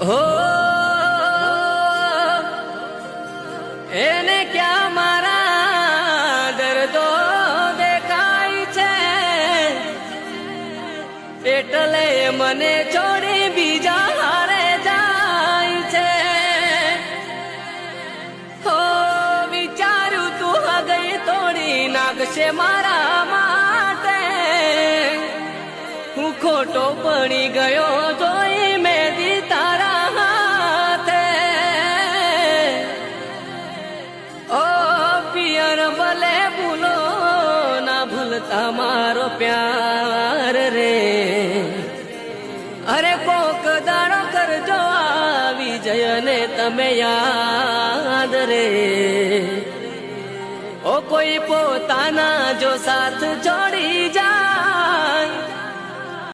હો એને ક્યાં મારા દર્દો દેખાય છે, એટલે મને છોડી બીજા હારે જાય છે. હો વિચાર્યું તું હગઈ તોડી નાખશે મારા માટે, હું ખોટો પડી ગયો જોઈ મેદી તારા હાથે. ઓ પિયર ભલે ભૂલો ના ભૂલતા મારો પ્યાર રે, અરે કોક દાડો કરજો આવી જયને તમે યાદ રે. ઓ કોઈ પોતાના જો સાથ છોડી